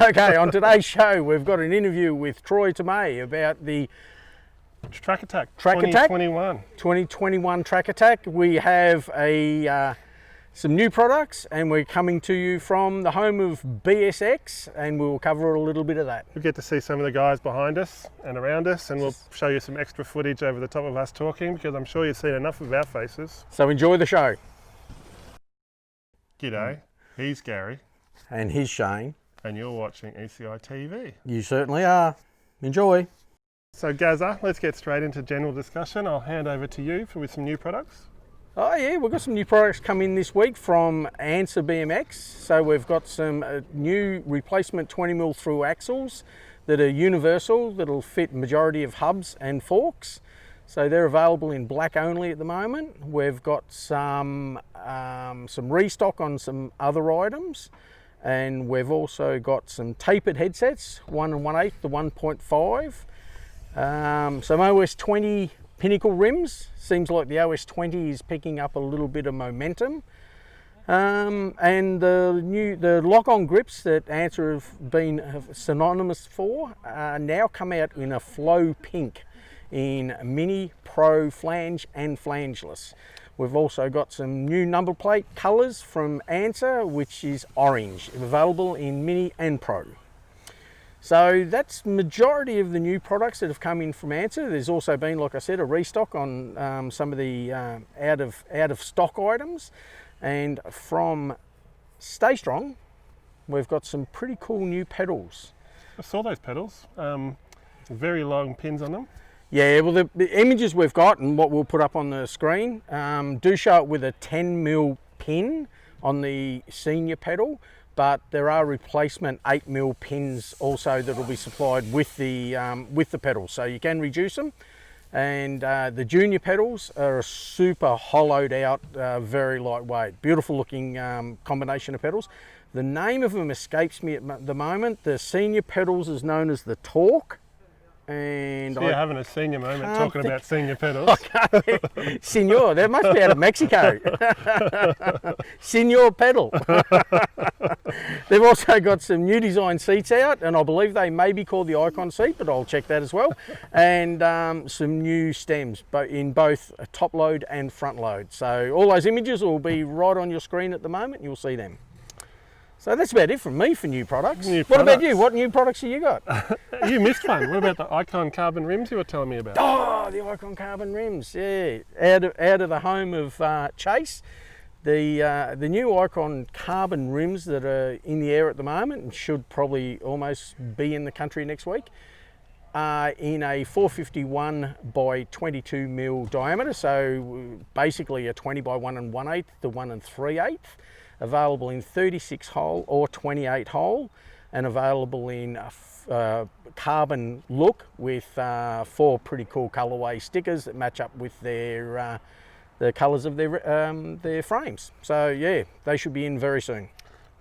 Okay, on today's show, we've got an interview with Troy Tomay about the Track Attack Track Attack 2021. Track Attack. We have some new products, and we're coming to you from the home of BSX, and we'll cover a little bit of that. We'll get to see some of the guys behind us and around us, and we'll show you some extra footage over the top of us talking, because I'm sure you've seen enough of our faces. So enjoy the show. G'day, he's Gary. And he's Shane. And you're watching ECITV. You certainly are. Enjoy. So Gazza, let's get straight into general discussion. I'll hand over to you with some new products. Oh yeah, we've got some new products coming this week from Answer BMX. So we've got some new replacement 20mm through axles that are universal, that'll fit majority of hubs and forks. So they're available in black only at the moment. We've got some restock on some other items, and we've also got some tapered headsets, 1 1/8 to 1.5. Some OS20 Pinnacle rims. Seems like the OS20 is picking up a little bit of momentum. And the lock-on grips that Answer have been synonymous for now come out in a flow pink in mini, pro, flange and flangeless. We've also got some new number plate colours from Answer, which is orange, available in mini and pro. So that's majority of the new products that have come in from Answer. There's also been, like I said, a restock on some of the out of stock items. And from StayStrong, we've got some pretty cool new pedals. I saw those pedals, very long pins on them. Yeah, well the images we've got and what we'll put up on the screen do show it with a 10mm pin on the senior pedal, but there are replacement 8mm pins also that will be supplied with the pedals, so you can reduce them. And the junior pedals are a super hollowed out, very lightweight, beautiful looking combination of pedals. The name of them escapes me at the moment. The senior pedals is known as the Torque. And so you're having a senior moment talking about senior pedals. Okay. Senor, that must be out of Mexico. Senor pedal. They've also got some new design seats out, and I believe they may be called the Ikon seat, but I'll check that as well. And some new stems in both top load and front load. So all those images will be right on your screen at the moment. You'll see them. So that's about it from me for new products. What about you? What new products have you got? You missed one. What about the Ikon carbon rims you were telling me about? Oh, the Ikon carbon rims, yeah. Out of the home of Chase. The new Ikon carbon rims that are in the air at the moment and should probably almost be in the country next week are in a 451 by 22mm diameter. So basically a 20 by 1 1/8 to 1 3/8. Available in 36 hole or 28 hole, and available in carbon look with 4 pretty cool colorway stickers that match up with their the colors of their frames. So yeah, they should be in very soon.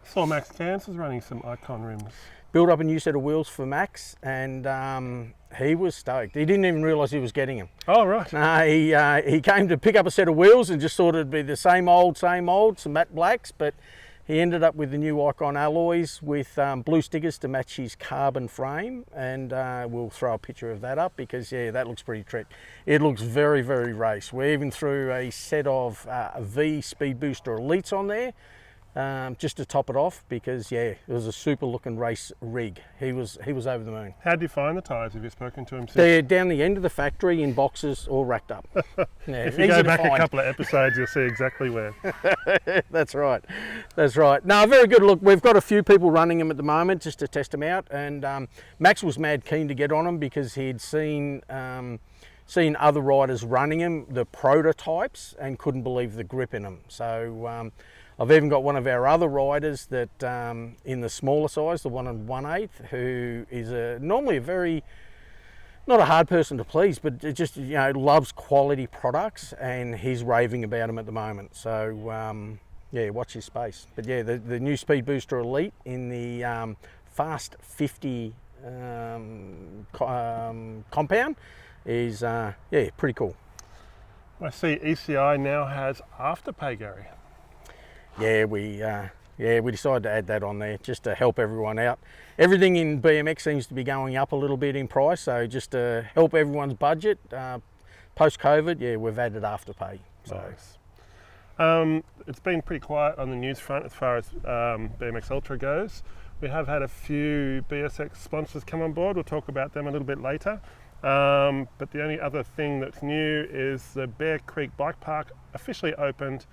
I saw Max Cans was running some Ikon rims. Built up a new set of wheels for Max, and he was stoked. He didn't even realise he was getting them. Oh right. No, he came to pick up a set of wheels and just thought it'd be the same old, some matte blacks, but he ended up with the new Ikon alloys with blue stickers to match his carbon frame, and we'll throw a picture of that up because yeah, that looks pretty trick. It looks very, very race. We even threw a set of V Speed Booster Elites on there. Just to top it off, because yeah, it was a super looking race rig. He was over the moon. How did you find the tyres? Have you spoken to him since? They're down the end of the factory in boxes, all racked up. Yeah, if you go back a couple of episodes, you'll see exactly where. That's right. That's right. No, very good. Look, we've got a few people running them at the moment just to test them out, and Max was mad keen to get on them because he'd seen other riders running them, the prototypes, and couldn't believe the grip in them. So I've even got one of our other riders that in the smaller size, the 1 1/8, who is normally a very, not a hard person to please, but just loves quality products, and he's raving about them at the moment. So yeah, watch his space. But yeah, the new Speed Booster Elite in the Fast 50 compound is yeah, pretty cool. I see ECI now has Afterpay, Gary. Yeah, we yeah, we decided to add that on there just to help everyone out. Everything in BMX seems to be going up a little bit in price, so just to help everyone's budget post-COVID, yeah, we've added Afterpay. So. Nice. It's been pretty quiet on the news front as far as BMX Ultra goes. We have had a few BSX sponsors come on board. We'll talk about them a little bit later. But the only other thing that's new is the Bear Creek Bike Park officially opened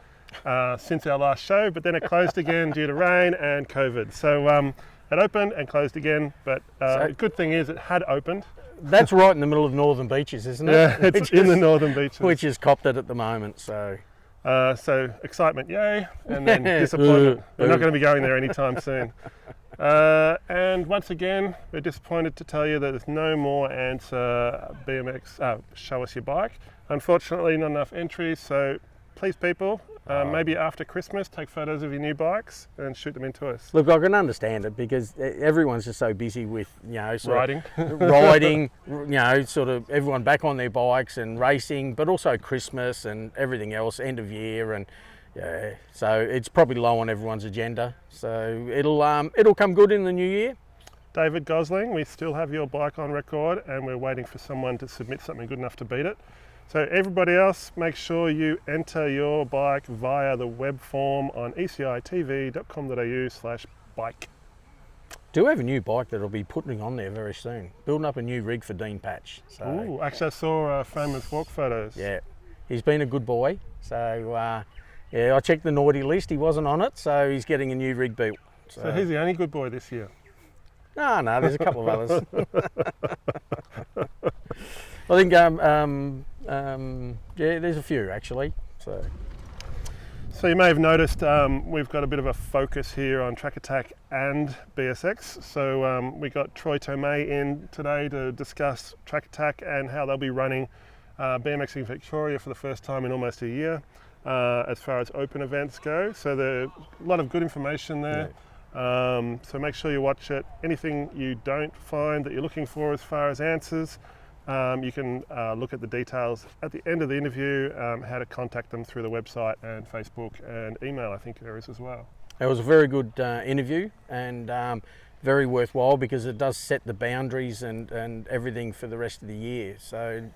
since our last show, but then it closed again due to rain and COVID. So it opened and closed again, but the good thing is it had opened. That's right in the middle of Northern Beaches, isn't it? Yeah, it's in the Northern Beaches. Which is copped it at the moment, so. So excitement, yay, and then disappointment. We're not going to be going there anytime soon. And once again, we're disappointed to tell you that there's no more Answer BMX Show Us Your Bike. Unfortunately, not enough entries, so please people, maybe after Christmas, take photos of your new bikes and shoot them into us. Look, I can understand it because everyone's just so busy with, you know, Riding, you know, sort of everyone back on their bikes and racing, but also Christmas and everything else, end of year, and yeah, so it's probably low on everyone's agenda. So it'll come good in the new year. David Gosling, we still have your bike on record and we're waiting for someone to submit something good enough to beat it. So everybody else, make sure you enter your bike via the web form on ecitv.com.au/bike. Do have a new bike that I'll be putting on there very soon. Building up a new rig for Dean Patch. So, ooh, actually I saw frame and fork photos. Yeah, he's been a good boy. So yeah, I checked the naughty list. He wasn't on it, so he's getting a new rig built. So he's the only good boy this year? No, there's a couple of others. I think, yeah, there's a few actually. So you may have noticed we've got a bit of a focus here on Track Attack and BSX. So we got Troy Tomay in today to discuss Track Attack and how they'll be running BMXing Victoria for the first time in almost a year as far as open events go. So there's a lot of good information there. Yeah. So make sure you watch it. Anything you don't find that you're looking for as far as answers, you can look at the details at the end of the interview, how to contact them through the website and Facebook and email, I think there is as well. It was a very good interview and very worthwhile because it does set the boundaries and everything for the rest of the year. So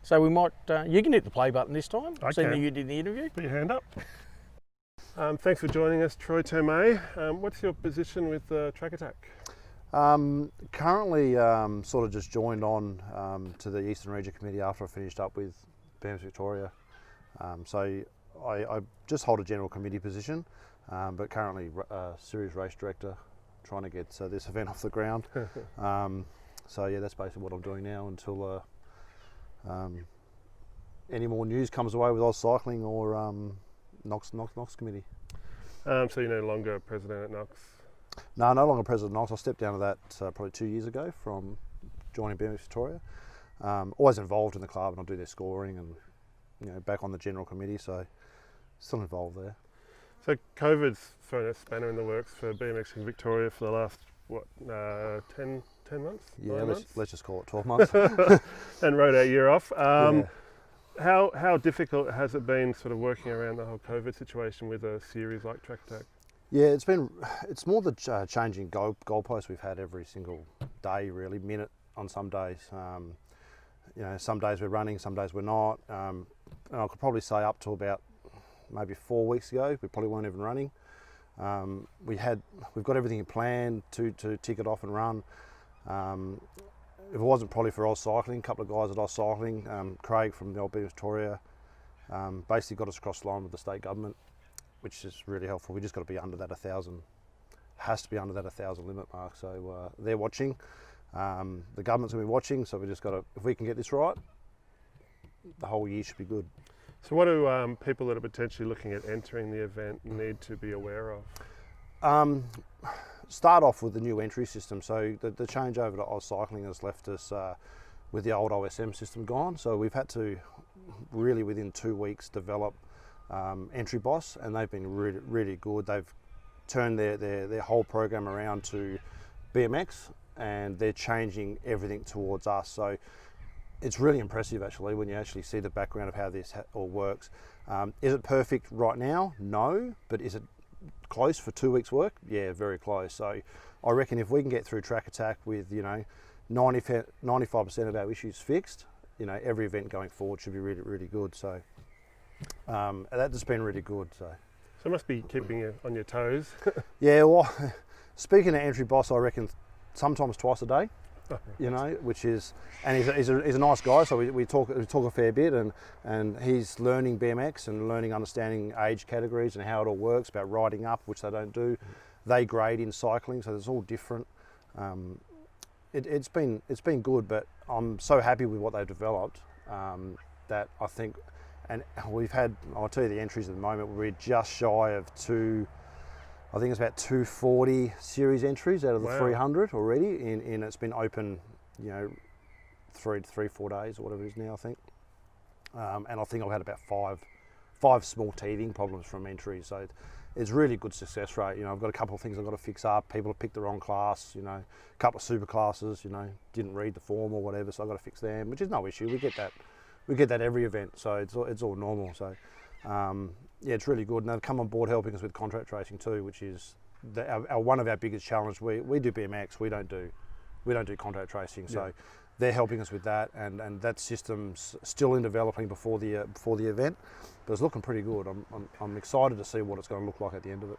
so we might, you can hit the play button this time, seeing that you did the interview. Put your hand up. Thanks for joining us, Troy Tomay. What's your position with Track Attack? Currently sort of just joined on to the Eastern Region Committee after I finished up with BMX Victoria. So I just hold a general committee position, but currently series race director, trying to get this event off the ground. So yeah, that's basically what I'm doing now until any more news comes away with Oz Cycling or Knox Committee. So you're no longer president at Knox? No, no longer president of Knox. I stepped down to that probably 2 years ago from joining BMX Victoria. Always involved in the club and I do their scoring and back on the general committee, so still involved there. So COVID's thrown a spanner in the works for BMX in Victoria for the last, 10 months? Yeah, let's just call it 12 months. And rode our year off. Yeah. How difficult has it been sort of working around the whole COVID situation with a series like Track Attack? Yeah, it's more the changing goalposts we've had every single day, really, minute on some days. Some days we're running, some days we're not. And I could probably say up to about maybe 4 weeks ago, we probably weren't even running. We've got everything planned to tick it off and run. If it wasn't probably for Oz Cycling, a couple of guys at Oz Cycling, Craig from the old BMX Victoria, basically got us across the line with the state government, which is really helpful. We just got to be under that 1,000, has to be under that 1,000 limit mark. So they're watching. The government's going to be watching, so we just got to, if we can get this right, the whole year should be good. So what do people that are potentially looking at entering the event need to be aware of? Start off with the new entry system. So the change over to Oz Cycling has left us with the old OSM system gone. So we've had to really within 2 weeks develop Entry Boss, and they've been really, really good. They've turned their whole program around to BMX, and they're changing everything towards us. So it's really impressive actually when you actually see the background of how this all works. Is it perfect right now? No, but is it close for 2 weeks' work? Yeah, very close. So I reckon if we can get through track attack with 95% of our issues fixed, every event going forward should be really, really good. So that's been really good. So it must be keeping you on your toes. Yeah, well, speaking of entry boss, I reckon sometimes twice a day. Which is, and he's a nice guy, so we talk a fair bit, and he's learning BMX and understanding age categories and how it all works, about riding up, which they don't do. They grade in cycling, so it's all different. It's been good, but I'm so happy with what they've developed that I think, and we've had, I'll tell you the entries at the moment, we're just shy of I think it's about 240 series entries out of the 300 already, and it's been open, 4 days or whatever it is now, I think. And I think I've had about five small teething problems from entries, so it's really good success rate. I've got a couple of things I've got to fix up. People have picked the wrong class, a couple of super classes, didn't read the form or whatever, so I've got to fix them, which is no issue. We get that every event, so it's all normal. So. Yeah, it's really good, and they've come on board helping us with contract tracing too, which is one of our biggest challenges. We do BMX, we don't do contract tracing, so they're helping us with that, and that system's still in developing before the event, but it's looking pretty good. I'm excited to see what it's going to look like at the end of it.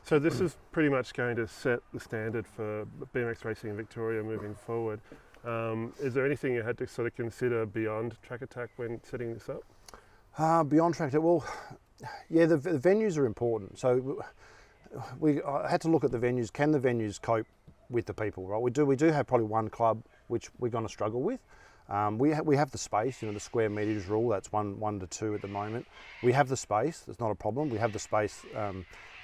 So this is pretty much going to set the standard for BMX racing in Victoria moving forward. Is there anything you had to sort of consider beyond track attack when setting this up? Beyond track attack, well. Yeah, the venues are important. So I had to look at the venues. Can the venues cope with the people? Right, we do have probably one club which we're going to struggle with. We have the space. The square meters rule. That's 1 to 2 at the moment. We have the space. That's not a problem. We have the space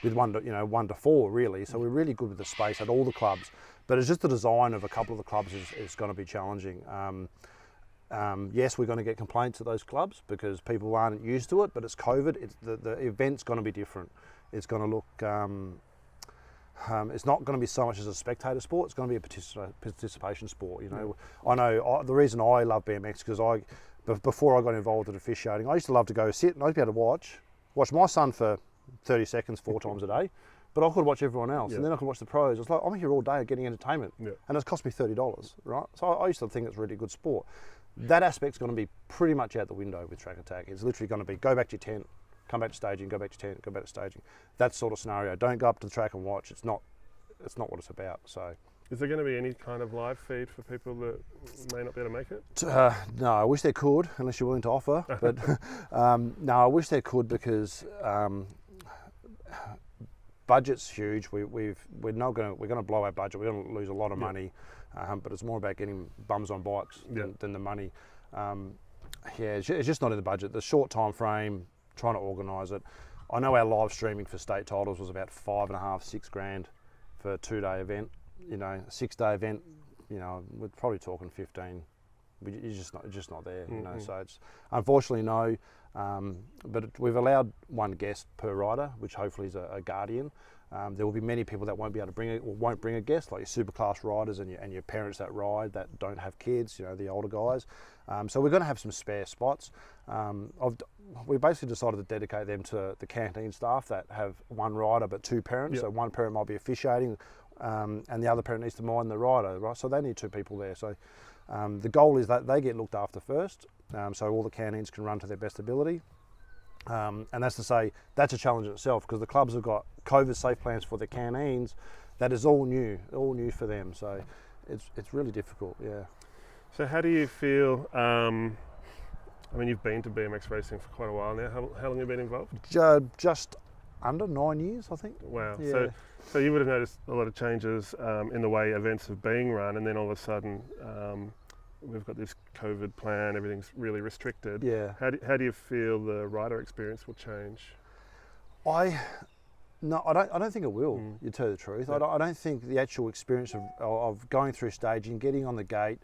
with 1 to 4 really. So we're really good with the space at all the clubs. But it's just the design of a couple of the clubs is going to be challenging. Yes, we're going to get complaints at those clubs because people aren't used to it, but it's COVID. The event's going to be different. It's going to look, it's not going to be so much as a spectator sport, it's going to be a participation sport. I know the reason I love BMX because before I got involved in officiating, I used to love to go sit and I'd be able to watch my son for 30 seconds 4 times a day, but I could watch everyone else, and then I could watch the pros. It's like, I'm here all day getting entertainment, and it's cost me $30, right? So I used to think it's really good sport. That aspect's going to be pretty much out the window with track attack. It's literally going to be go back to your tent, come back to staging, go back to your tent, go back to staging. That sort of scenario. Don't go up to the track and watch. It's not what it's about. So, is there going to be any kind of live feed for people that may not be able to make it? No, I wish there could, unless you're willing to offer. But no, I wish there could because budget's huge. We're going to blow our budget. We're going to lose a lot of money. But it's more about getting bums on bikes than the money. It's just not in the budget. The short time frame, trying to organise it. I know our live streaming for state titles was about $5.5, $6 grand for a 2-day event. A 6-day event, we're probably talking 15. It's just not there. So it's unfortunately no. But we've allowed 1 guest per rider, which hopefully is a guardian. There will be many people that won't be able to won't bring a guest, like your superclass riders and your parents that ride that don't have kids, the older guys. So we're going to have some spare spots. We basically decided to dedicate them to the canteen staff that have 1 rider but 2 parents. So 1 parent might be officiating, and the other parent needs to mind the rider, right? So they need 2 people there. So the goal is that they get looked after first, so all the canteens can run to their best ability. And that's to say, that's a challenge in itself because the clubs have got COVID safe plans for their canteens. That is all new for them. So it's really difficult, yeah. So how do you feel, you've been to BMX racing for quite a while now. How long have you been involved? Just under 9 years, I think. Wow. Yeah. So you would have noticed a lot of changes in the way events are being run, and then all of a sudden we've got this COVID plan, everything's really restricted. Yeah. How do you feel the rider experience will change? I don't think it will, to tell you the truth. Yeah. I don't think the actual experience of going through staging, getting on the gate,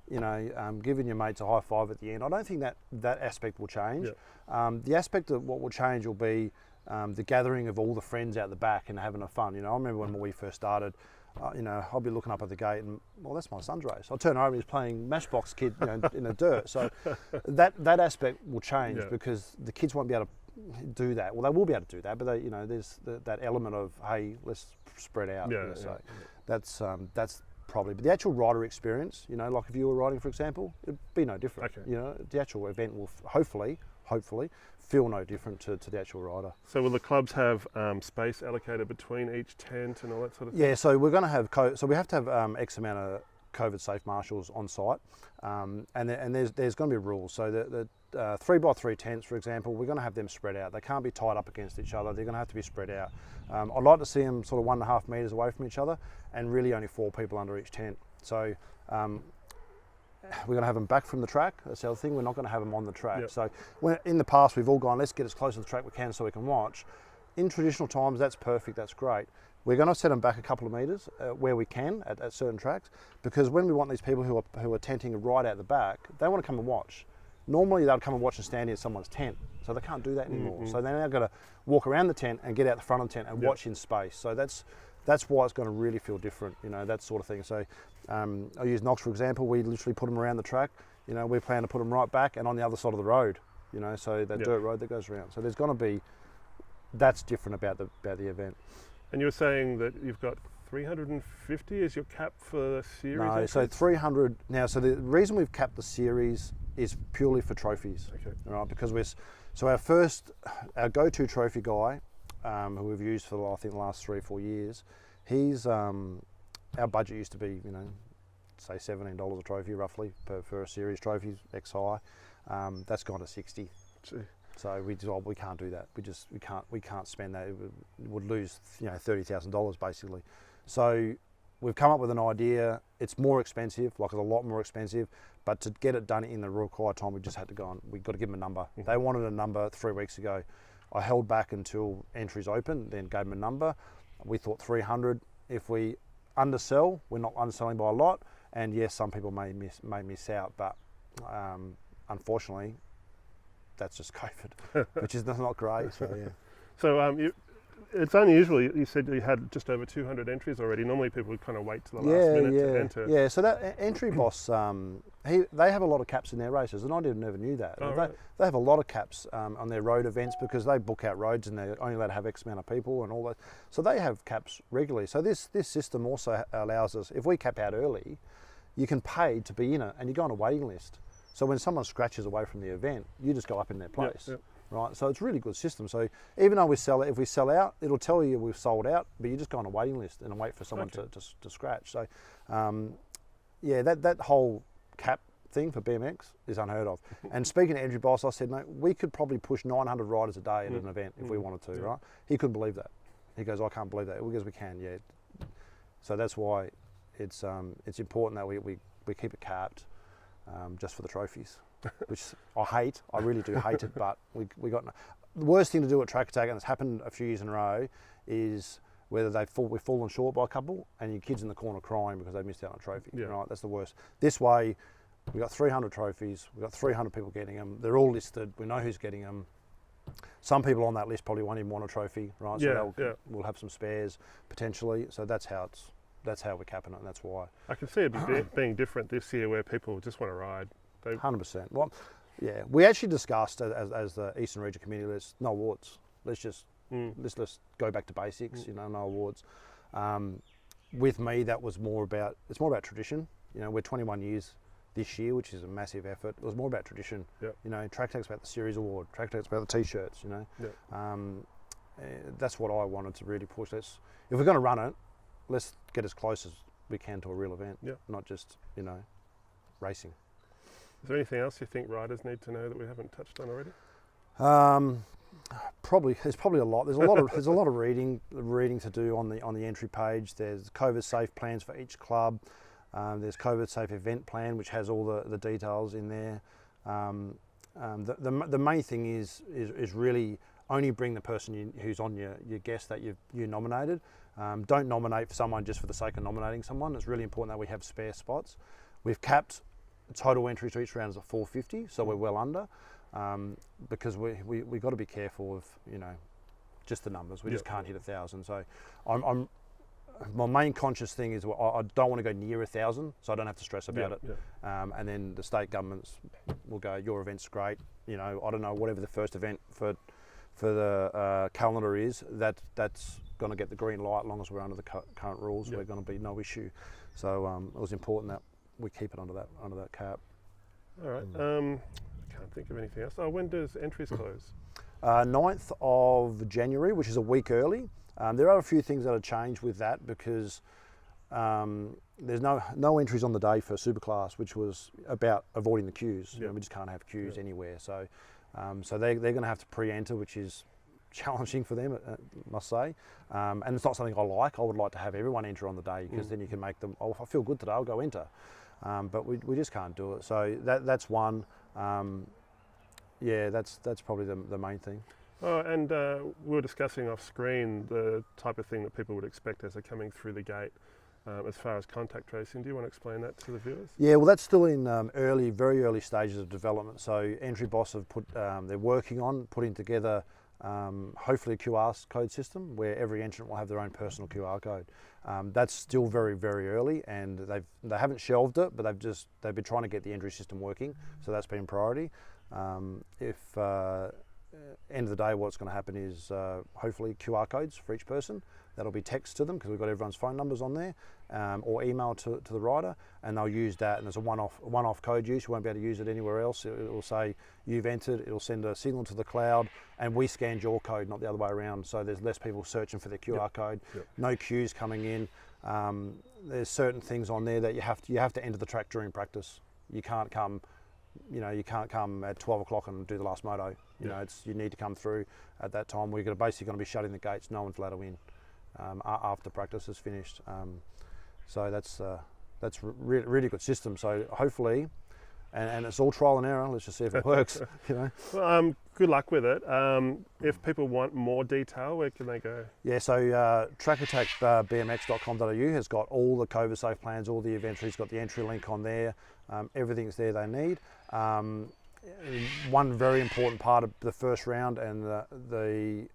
giving your mates a high five at the end, I don't think that aspect will change. Yeah. The aspect of what will change will be the gathering of all the friends out the back and having a fun. I remember when we first started, I'll be looking up at the gate and, well, that's my son's race. I'll turn over and he's playing Matchbox Kid in the dirt. So that aspect will change because the kids won't be able to do that. Well, they will be able to do that, but they, you know, there's that element of, hey, let's spread out. Yeah, so that's probably. But the actual rider experience, you know, like if you were riding, for example, it'd be no different. Okay. You know, the actual event will hopefully feel no different to the actual rider. So will the clubs have space allocated between each tent and all that sort of thing? Yeah, so we're going to have so we have to have X amount of COVID safe marshals on site, and there's going to be rules. So the 3x3 tents, for example, we're going to have them spread out. They can't be tied up against each other. They're going to have to be spread out. I'd like to see them sort of 1.5 metres away from each other, and really only 4 people under each tent. So we're going to have them back from the track. That's the other thing. We're not going to have them on the track. Yep. So in the past, we've all gone, let's get as close to the track we can so we can watch. In traditional times, that's perfect. That's great. We're going to set them back a couple of metres where we can at certain tracks, because when we want these people who are tenting right out the back, they want to come and watch. Normally they'll come and watch and stand in someone's tent, so they can't do that anymore. So they're now going to walk around the tent and get out the front of the tent and watch in space. So that's why it's going to really feel different, you know, that sort of thing. So I use Knox for example. We literally put them around the track. You know, we plan to put them right back and on the other side of the road. You know, so that dirt road that goes around. So there's going to be, that's different about the event. And you were saying that you've got 350 is your cap for the series? No, entrance? so 300 now. So the reason we've capped the series is purely for trophies. Okay. Right, because our go-to trophy guy, who we've used for I think the last 3 or 4 years, he's our budget used to be, you know, say $17 a trophy roughly for a series trophy XI. That's gone to 60. Gee. So we can't do that. We can't spend that. It would lose, you know, $30,000 basically. So we've come up with an idea. It's more expensive, like it's a lot more expensive, but to get it done in the required time, we just had to go on. We've got to give them a number. They wanted a number 3 weeks ago. I held back until entries open, then gave them a number. We thought 300. If we undersell, we're not underselling by a lot. And yes, some people may miss out, but unfortunately, that's just COVID, which is not great. So yeah. So it's unusual. You said you had just over 200 entries already. Normally people would kind of wait till the last minute to enter. Yeah, so that entry boss, they have a lot of caps in their races, and I never knew that. Oh, right. They have a lot of caps on their road events because they book out roads and they're only allowed to have X amount of people and all that. So they have caps regularly. So this system also allows us, if we cap out early, you can pay to be in it and you go on a waiting list. So when someone scratches away from the event, you just go up in their place. Yep. Right, so it's a really good system. So even though if we sell out, it'll tell you we've sold out, but you just go on a waiting list and wait for someone to scratch. So yeah, that whole cap thing for BMX is unheard of. And speaking to Andrew Boss, I said, mate, we could probably push 900 riders a day at an event if we wanted to, right? He couldn't believe that. He goes, I can't believe that. Because we can, yeah. So that's why it's important that we keep it capped just for the trophies. Which I hate. I really do hate it, but we got the worst thing to do at Track Attack, and it's happened a few years in a row, is whether we've fallen short by a couple, and your kids in the corner crying because they missed out on a trophy. Yeah. Right, that's the worst. This way, we got 300 trophies. We got 300 people getting them. They're all listed. We know who's getting them. Some people on that list probably won't even want a trophy, right? So we'll have some spares potentially. So that's how we're capping it, and that's why. I can see it being different this year, where people just want to ride. 100%. Well, yeah, we actually discussed as the Eastern Region Committee, no awards. Let's just let's go back to basics. You know, no awards. With me, that was more about tradition. You know, we're 21 years this year, which is a massive effort. It was more about tradition. Yep. You know, Track Attack's about the series award. Track Attack's about the T-shirts. You know, that's what I wanted to really push. If we're going to run it, let's get as close as we can to a real event. Yep. Not just, you know, racing. Is there anything else you think riders need to know that we haven't touched on already? There's probably a lot. There's a lot of reading to do on the entry page. There's COVID safe plans for each club. There's COVID safe event plan, which has all the details in there. The main thing is really only bring the person who's on your guest that you nominated. Don't nominate for someone just for the sake of nominating someone. It's really important that we have spare spots. We've capped total entries to each round is at 450, so we're well under, because we got to be careful of, you know, just the numbers. We just can't hit 1,000. So my main conscious thing is I don't want to go near 1,000, so I don't have to stress about it. And then the state governments will go, your event's great. You know, I don't know, whatever the first event for for the calendar is, that's going to get the green light. As long as we're under the current rules, we're going to be no issue. So it was important that we keep it under that cap. All right. I can't think of anything else. Oh, when does entries close? 9th of January, which is a week early. There are a few things that have changed with that because there's no entries on the day for Superclass, which was about avoiding the queues. You know, we just can't have queues anywhere. So they're going to have to pre-enter, which is challenging for them, I must say. And it's not something I like. I would like to have everyone enter on the day because then you can make them, oh, if I feel good today, I'll go enter. But we just can't do it. So that's one. Yeah, that's probably the main thing. Oh, and we were discussing off screen the type of thing that people would expect as they're coming through the gate as far as contact tracing. Do you want to explain that to the viewers? Yeah, well, that's still in very early stages of development. So Entry Boss have they're working on putting together hopefully a QR code system where every entrant will have their own personal QR code. That's still very early, and they haven't shelved it, but they've been trying to get the entry system working. So that's been priority. End of the day, what's going to happen is hopefully QR codes for each person. That'll be text to them because we've got everyone's phone numbers on there, or email to the rider, and they'll use that. And there's a one-off code use. You won't be able to use it anywhere else. It will say you've entered. It'll send a signal to the cloud, and we scanned your code, not the other way around. So there's less people searching for their QR code. No queues coming in. There's certain things on there that you have to enter the track during practice. You can't come. You can't come at 12 o'clock and do the last moto. You need to come through at that time. We're basically going to be shutting the gates. No one's allowed to in after practice is finished. So that's really good system. So hopefully, and it's all trial and error. Let's just see if it works. Well, good luck with it. If people want more detail, where can they go? Yeah, so trackattackbmx.com.au has got all the COVID safe plans, all the entries, got the entry link on there. Everything's there they need. One very important part of the first round, and the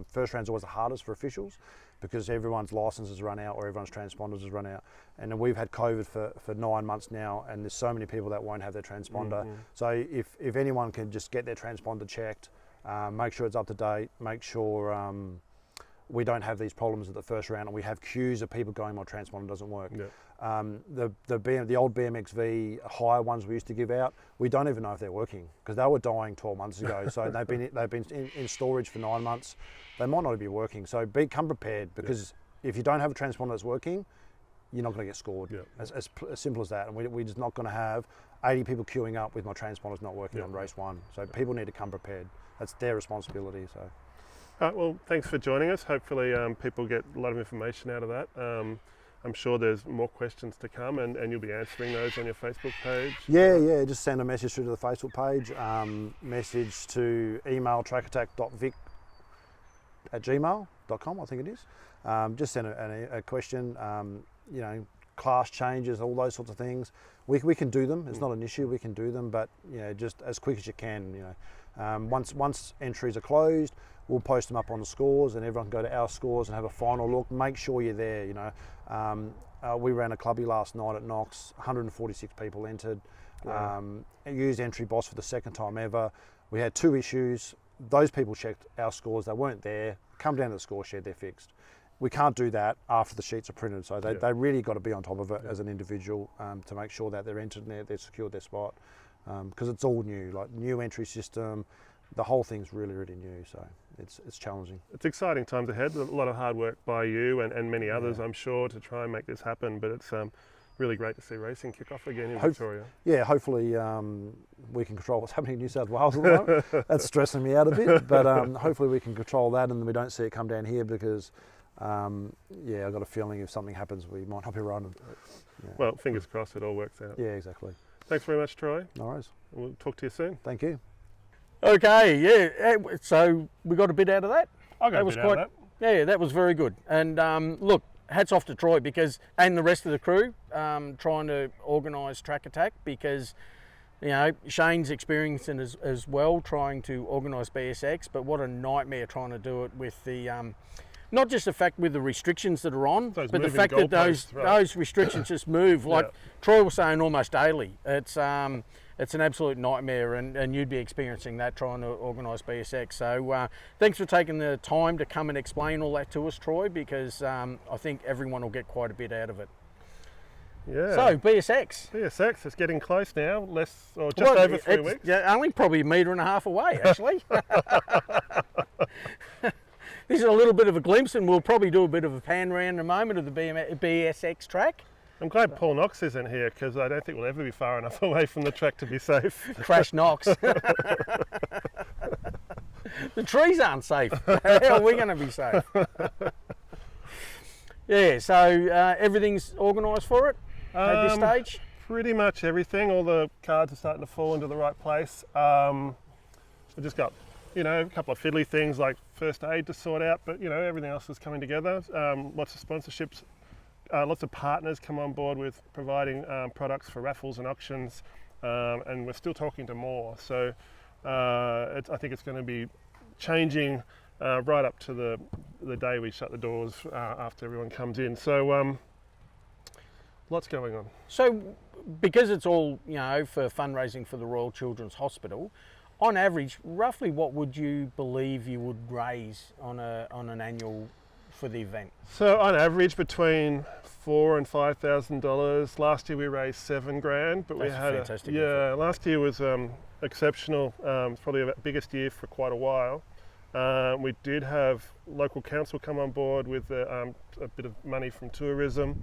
first round's always the hardest for officials because everyone's licenses run out or everyone's transponders has run out. And we've had COVID for 9 months now, and there's so many people that won't have their transponder. So if anyone can just get their transponder checked, make sure it's up to date, make sure we don't have these problems at the first round, and we have queues of people going, my transponder doesn't work. The old BMX V higher ones we used to give out, we don't even know if they're working because they were dying 12 months ago. So they've been in storage for 9 months. They might not be working. So come prepared, because if you don't have a transponder that's working, you're not going to get scored. As simple as that. And we're just not going to have 80 people queuing up with my transponders not working on race one. So people need to come prepared. That's their responsibility. So. All right, well, thanks for joining us. Hopefully people get a lot of information out of that. I'm sure there's more questions to come, and you'll be answering those on your Facebook page. Yeah, just send a message through to the Facebook page, message to email trackattack.vic@gmail.com, I think it is. Just send a question, class changes, all those sorts of things. We can do them, it's not an issue, we can do them, but just as quick as you can. Once entries are closed, we'll post them up on the scores, and everyone can go to our scores and have a final look. Make sure you're there. We ran a clubby last night at Knox. 146 people entered. Used Entry Boss for the second time ever. We had 2 issues. Those people checked our scores. They weren't there. Come down to the score shed. They're fixed. We can't do that after the sheets are printed. So they really got to be on top of it as an individual to make sure that they're entered and they've secured their spot, because it's all new, like new entry system. The whole thing's really new, so it's challenging. It's exciting times ahead. A lot of hard work by you and many others, I'm sure, to try and make this happen. But it's really great to see racing kick off again in Victoria. Yeah, hopefully we can control what's happening in New South Wales at the moment. That's stressing me out a bit, but hopefully we can control that, and we don't see it come down here because, I've got a feeling if something happens, we might not be running. Well, fingers crossed it all works out. Yeah, exactly. Thanks very much, Troy. No worries. We'll talk to you soon. Thank you. Okay, so we got a bit out of that. I got a bit out of that. Yeah, that was very good. And look, hats off to Troy and the rest of the crew trying to organise Track Attack, because Shane's experiencing as well trying to organise BSX, but what a nightmare trying to do it with the not just the fact with the restrictions that are on, Those but the moving fact that goalposts, right. those restrictions just move. Like Yeah. Troy was saying, almost daily. It's an absolute nightmare, and you'd be experiencing that trying to organise BSX. So thanks for taking the time to come and explain all that to us, Troy, because I think everyone will get quite a bit out of it. Yeah. So BSX. BSX is getting close now, just over 3 weeks. Yeah, only probably 1.5 meters away, actually. This is a little bit of a glimpse, and we'll probably do a bit of a pan round in a moment of the BSX track. I'm glad Paul Knox isn't here because I don't think we'll ever be far enough away from the track to be safe. Crash Knox. The trees aren't safe. How are we going to be safe? Yeah, so everything's organised for it at this stage? Pretty much everything. All the cards are starting to fall into the right place. I just got, a couple of fiddly things like first aid to sort out, but everything else is coming together. Lots of sponsorships, lots of partners come on board with providing products for raffles and auctions, and we're still talking to more. So I think it's going to be changing right up to the day we shut the doors after everyone comes in. So lots going on. So because it's all, for fundraising for the Royal Children's Hospital, on average, roughly what would you believe you would raise on an annual for the event? So on average between $4,000 and $5,000. Last year we raised $7,000, but That's we had fantastic effort. Last year was exceptional. It's probably the biggest year for quite a while. We did have local council come on board with a bit of money from tourism.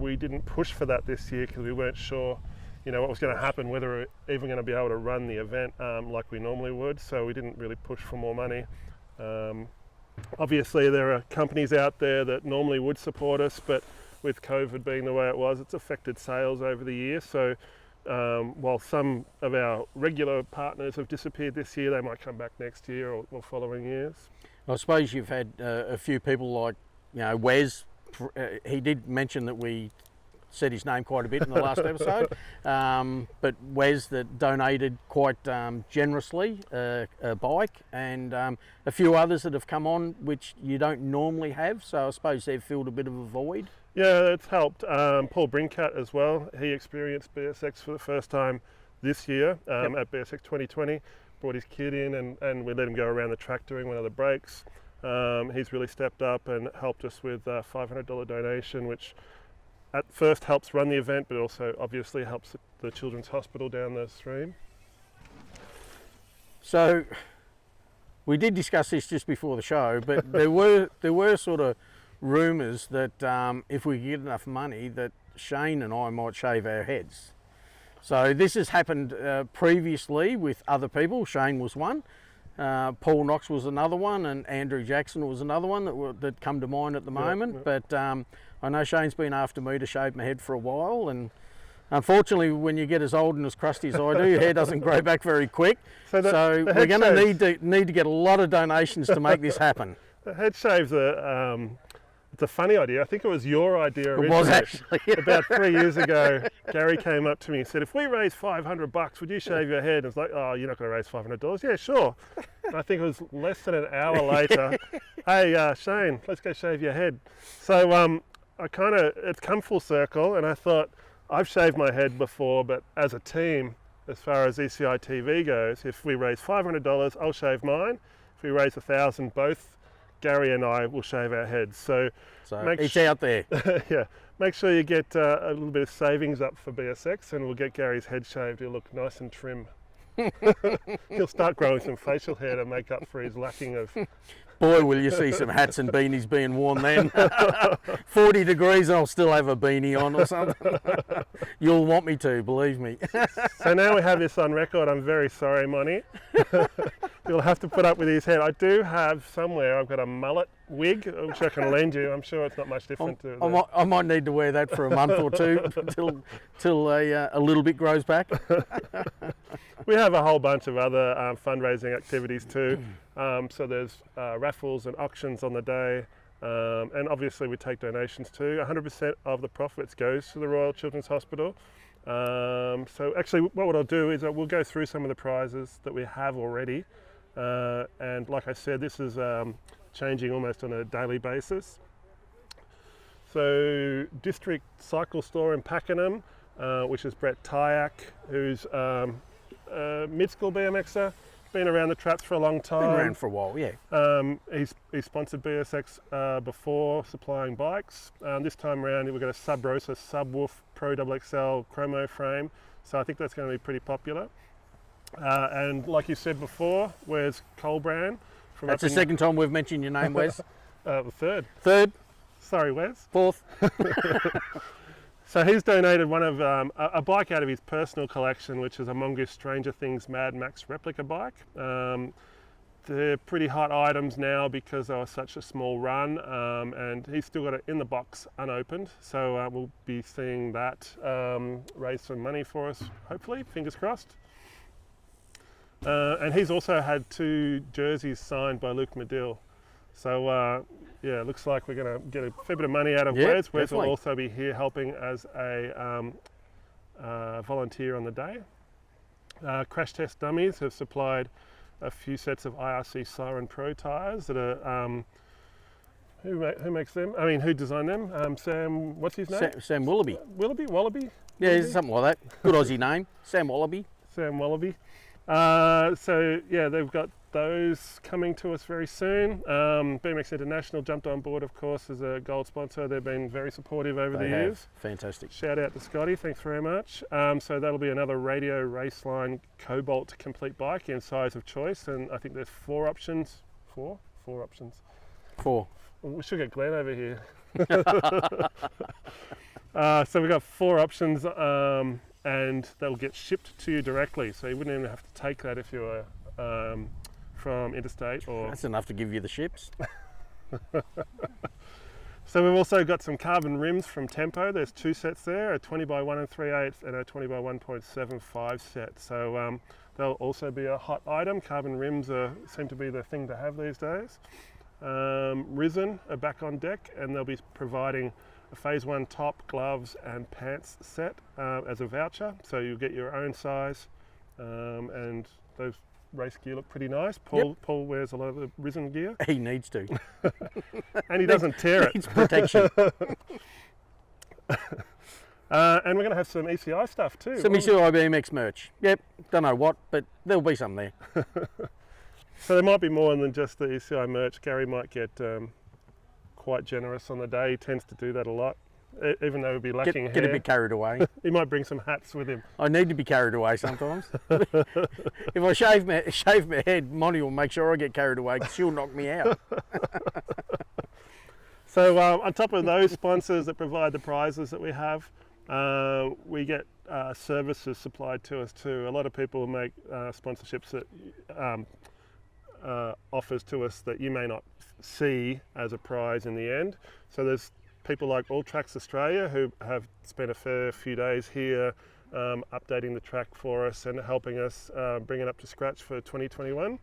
We didn't push for that this year because we weren't sure what was going to happen, whether we were even going to be able to run the event like we normally would, so we didn't really push for more money. Obviously there are companies out there that normally would support us, but with COVID being the way it was, it's affected sales over the year. So while some of our regular partners have disappeared this year, they might come back next year or following years. I suppose you've had a few people like, Wes. He did mention that we said his name quite a bit in the last episode, but Wes that donated quite generously a bike, and a few others that have come on which you don't normally have, so I suppose they've filled a bit of a void. Yeah, it's helped. Paul Brincat as well, he experienced BSX for the first time this year at BSX 2020, brought his kid in and we let him go around the track doing one of the breaks. He's really stepped up and helped us with a $500 donation, which at first helps run the event, but also obviously helps the Children's Hospital down the stream. So we did discuss this just before the show, but there were sort of rumours that if we get enough money that Shane and I might shave our heads. So this has happened previously with other people. Shane was one. Paul Knox was another one, and Andrew Jackson was another one that come to mind at the moment. Yeah. But I know Shane's been after me to shave my head for a while, and unfortunately when you get as old and as crusty as I do, your hair doesn't grow back very quick. So we're going to need to get a lot of donations to make this happen. The head shaves it's a funny idea. I think it was your idea originally. It was actually. About 3 years ago, Gary came up to me and said, if we raise $500, would you shave your head? And I was like, oh, you're not going to raise $500? Yeah, sure. And I think it was less than an hour later, hey, Shane, let's go shave your head. So it's come full circle, and I thought, I've shaved my head before, but as a team, as far as ECITV goes, if we raise $500, I'll shave mine. If we raise $1,000, both Gary and I will shave our heads. So it's out there. Yeah, make sure you get a little bit of savings up for BSX, and we'll get Gary's head shaved. He'll look nice and trim. He'll start growing some facial hair to make up for his lacking of... Boy, will you see some hats and beanies being worn then. 40 degrees and I'll still have a beanie on or something. You'll want me to, believe me. So now we have this on record. I'm very sorry, Monty. You'll have to put up with his hair. I do have somewhere, I've got a mullet wig, which I can lend you. I'm sure it's not much different. I might need to wear that for a month or two till a little bit grows back. We have a whole bunch of other fundraising activities too. So there's raffles and auctions on the day. And obviously we take donations too. 100% of the profits goes to the Royal Children's Hospital. So actually what I'll do is we'll go through some of the prizes that we have already. And like I said, this is changing almost on a daily basis. So District Cycle Store in Pakenham, which is Brett Tyak, who's a mid-school BMXer, been around the traps for a long time. Been around for a while, yeah. He's sponsored BSX before supplying bikes. This time around we've got a Sub Rosa Subwoof Pro XXL Chromo frame, so I think that's going to be pretty popular. And like you said before, Wes Colbrand. That's the second time we've mentioned your name, Wes. The third. Third. Sorry, Wes. Fourth. So he's donated one of a bike out of his personal collection, which is a Mongoose Stranger Things Mad Max replica bike. They're pretty hot items now because they were such a small run, and he's still got it in the box unopened. So we'll be seeing that raise some money for us, hopefully, fingers crossed. And he's also had 2 jerseys signed by Luke Medill. So yeah, looks like we're going to get a fair bit of money out of Wes. Wes will also be here helping as a volunteer on the day. Crash Test Dummies have supplied a few sets of IRC Siren Pro tyres that are, who makes them? I mean, who designed them? Sam, what's his name? Sam Wallaby. Wallaby? Yeah, something like that. Good Aussie name, Sam Wallaby. Sam Wallaby. So yeah, they've got those coming to us very soon. BMX International jumped on board, of course, as a gold sponsor. They've been very supportive over the years. Fantastic. Shout out to Scotty, thanks very much. So that'll be another Radio Raceline Cobalt complete bike in size of choice, and I think there's 4 options. Four options. 4. We should get Glenn over here. So we've got 4 options. And they'll get shipped to you directly, so you wouldn't even have to take that if you were from interstate. Or that's enough to give you the ships. So we've also got some carbon rims from Tempo. There's 2 sets there, a 20 by 1 3/8 and a 20 by 1.75 set. So they'll also be a hot item. Carbon rims seem to be the thing to have these days. Risen are back on deck, and they'll be providing a Phase 1 top, gloves and pants set as a voucher, so you'll get your own size, and those race gear look pretty nice. Paul wears a lot of the Risen gear. He needs to. And he doesn't tear it. Needs protection. And we're going to have some ECI stuff too. Some ECI BMX merch. Yep, don't know what, but there'll be some there. So there might be more than just the ECI merch. Gary might get quite generous on the day. He tends to do that a lot, even though he'll be lacking hair. Get a bit carried away. He might bring some hats with him. I need to be carried away sometimes. If I shave my head, Monty will make sure I get carried away because she'll knock me out. So on top of those sponsors that provide the prizes that we have, we get services supplied to us too. A lot of people make sponsorships that offers to us that you may not see as a prize in the end. So there's people like All Tracks Australia who have spent a fair few days here updating the track for us and helping us bring it up to scratch for 2021.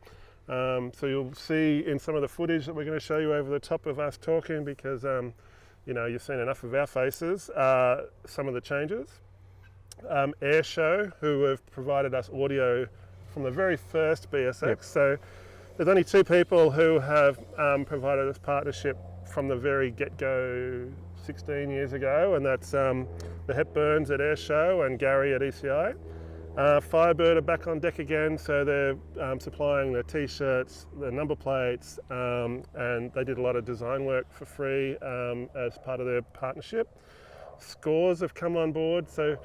So you'll see in some of the footage that we're going to show you over the top of us talking, because you know, you've seen enough of our faces, some of the changes. Air Show, who have provided us audio from the very first BSX. Yep. So there's only 2 people who have provided us partnership from the very get-go 16 years ago, and that's the Hepburns at Air Show and Gary at ECI. Firebird are back on deck again, so they're supplying the t-shirts, the number plates, and they did a lot of design work for free as part of their partnership. Scores have come on board, so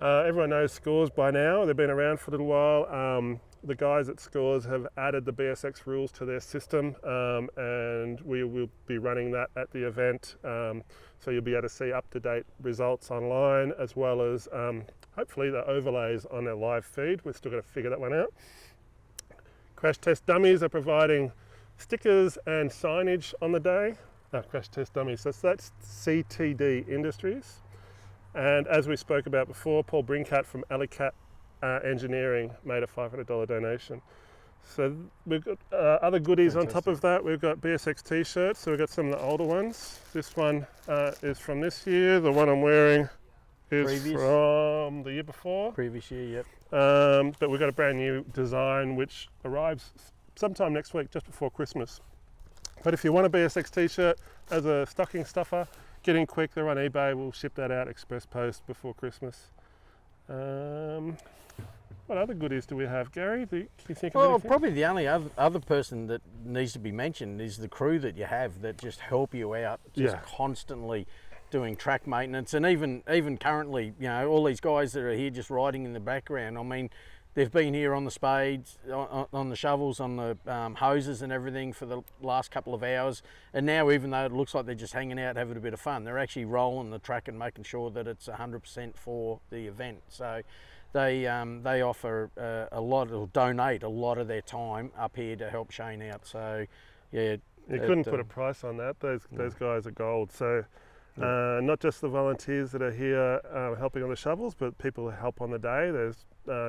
everyone knows Scores by now. They've been around for a little while. The guys at Scores have added the BSX rules to their system, and we will be running that at the event. So you'll be able to see up-to-date results online, as well as hopefully the overlays on their live feed. We've still got to figure that one out. Crash Test Dummies are providing stickers and signage on the day. Crash Test Dummies, so that's CTD Industries. And as we spoke about before, Paul Brinkat from Alicat Engineering made a $500 donation. So we've got other goodies. Fantastic. On top of that. We've got BSX t-shirts, so we've got some of the older ones. This one is from this year. The one I'm wearing is from the year before. Previous year, yep. But we've got a brand new design which arrives sometime next week, just before Christmas. But if you want a BSX t-shirt as a stocking stuffer, get in quick, they're on eBay, we'll ship that out express post before Christmas. What other goodies do we have, Gary? Can you think of anything? Probably the only other person that needs to be mentioned is the crew that you have that just help you out, just constantly doing track maintenance. And even currently, you know, all these guys that are here just riding in the background, I mean, they've been here on the spades, on the shovels, on the hoses and everything for the last couple of hours. And now, even though it looks like they're just hanging out, having a bit of fun, they're actually rolling the track and making sure that it's 100% for the event. So they offer a lot, or donate a lot of their time up here to help Shane out. So yeah, you couldn't put a price on that. Those guys are gold. So not just the volunteers that are here helping on the shovels, but people who help on the day. There's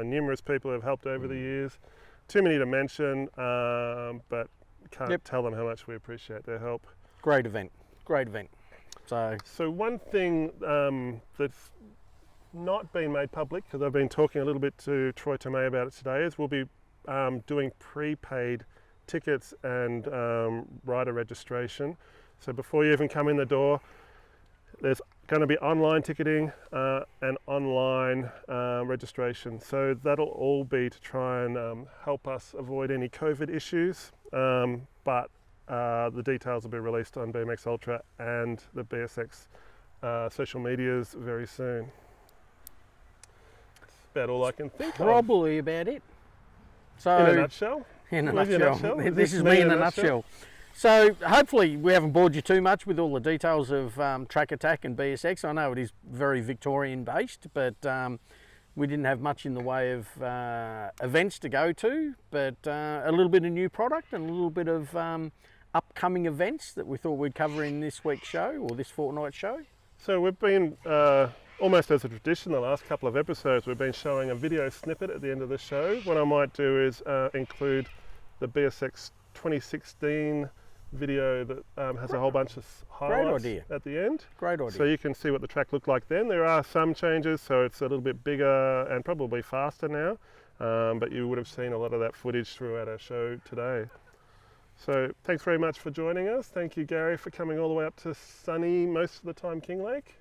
numerous people who have helped over the years. Too many to mention, but can't tell them how much we appreciate their help. Great event, great event. So one thing that's not been made public, because I've been talking a little bit to Troy Tomay about it today, is we'll be doing prepaid tickets and rider registration. So before you even come in the door, there's going to be online ticketing and online registration. So that'll all be to try and help us avoid any COVID issues, but the details will be released on BMX Ultra and the BSX social medias very soon. That's about all I can think of. Probably about it. So, in a nutshell? In a nutshell. This is me in a nutshell. So hopefully we haven't bored you too much with all the details of Track Attack and BSX. I know it is very Victorian based, but we didn't have much in the way of events to go to, but a little bit of new product and a little bit of upcoming events that we thought we'd cover in this week's show, or this fortnight's show. So we've been, almost as a tradition, the last couple of episodes, we've been showing a video snippet at the end of the show. What I might do is include the BSX 2016 video that has a whole bunch of highlights at the end. Great idea. So you can see what the track looked like then. There are some changes, so it's a little bit bigger and probably faster now, but you would have seen a lot of that footage throughout our show today. So thanks very much for joining us. Thank you, Gary, for coming all the way up to sunny, most of the time, Kinglake.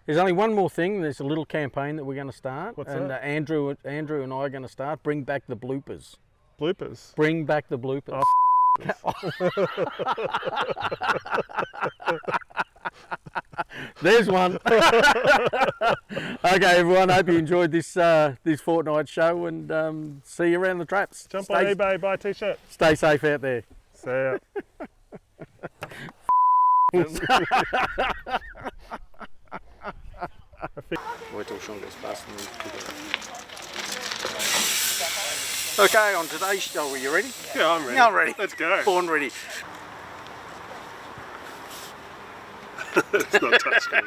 There's only one more thing. There's a little campaign that we're going to start. What's that? Andrew and I are going to start. Bring back the bloopers. Bloopers? Bring back the bloopers. There's one. Okay, everyone. Hope you enjoyed this fortnight show, and see you around the traps. Jump on eBay, buy a t-shirt. Stay safe out there. See ya. Wait till Sean gets past me. Okay, on today's show, are you ready? Yeah, I'm ready. I'm ready. Let's go. Born ready. It's not touchscreen.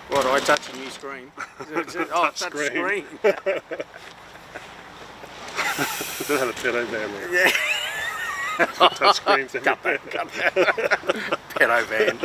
What, I touch a new screen? Oh, touch screen. Don't have a pedo van there. Yeah. Touch screens. Cut that. Pedo van.